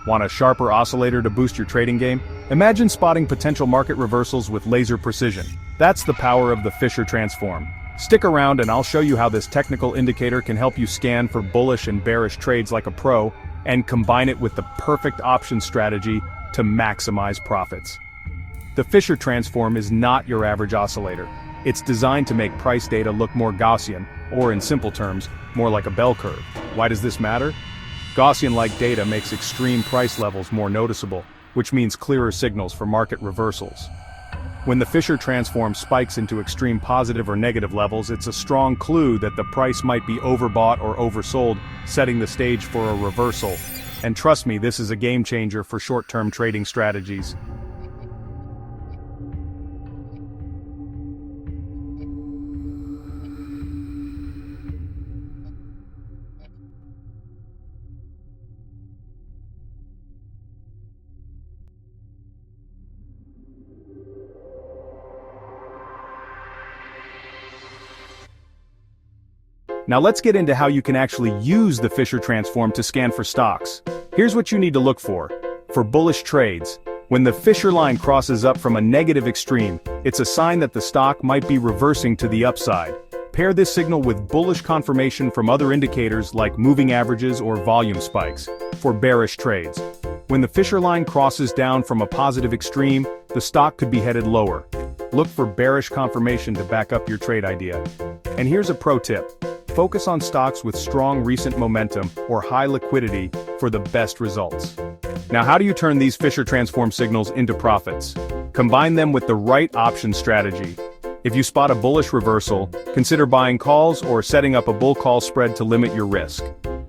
Want a sharper oscillator to boost your trading game? Imagine spotting potential market reversals with laser precision. That's the power of the Fisher transform. Stick around and I'll show you how this technical indicator can help you scan for bullish and bearish trades like a pro, and combine it with the perfect option strategy to maximize profits. The Fisher transform is not your average oscillator. It's designed to make price data look more Gaussian, or in simple terms, more like a bell curve. Why does this matter? Gaussian-like data makes extreme price levels more noticeable, which means clearer signals for market reversals. When the Fisher transform spikes into extreme positive or negative levels, it's a strong clue that the price might be overbought or oversold, setting the stage for a reversal. And trust me, this is a game changer for short-term trading strategies. Now let's get into how you can actually use the Fisher transform to scan for stocks. Here's what you need to look for. For bullish trades, when the Fisher line crosses up from a negative extreme, it's a sign that the stock might be reversing to the upside. Pair this signal with bullish confirmation from other indicators like moving averages or volume spikes. For bearish trades, when the Fisher line crosses down from a positive extreme, the stock could be headed lower. Look for bearish confirmation to back up your trade idea. And here's a pro tip. Focus on stocks with strong recent momentum or high liquidity for the best results. Now, how do you turn these Fisher transform signals into profits? Combine them with the right option strategy. If you spot a bullish reversal, consider buying calls or setting up a bull call spread to limit your risk.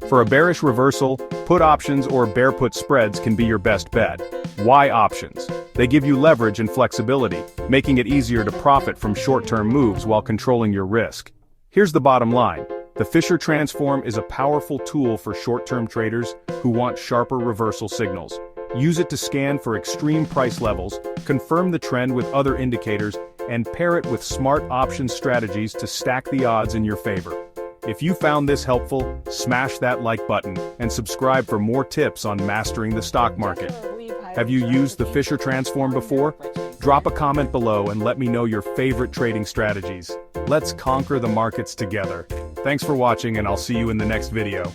For a bearish reversal, put options or bear put spreads can be your best bet. Why options? They give you leverage and flexibility, making it easier to profit from short-term moves while controlling your risk. Here's the bottom line. The Fisher transform is a powerful tool for short-term traders who want sharper reversal signals. Use it to scan for extreme price levels, confirm the trend with other indicators, and pair it with smart option strategies to stack the odds in your favor. If you found this helpful, smash that like button and subscribe for more tips on mastering the stock market. Have you used the Fisher transform before? Drop a comment below and let me know your favorite trading strategies. Let's conquer the markets together. Thanks for watching, and I'll see you in the next video.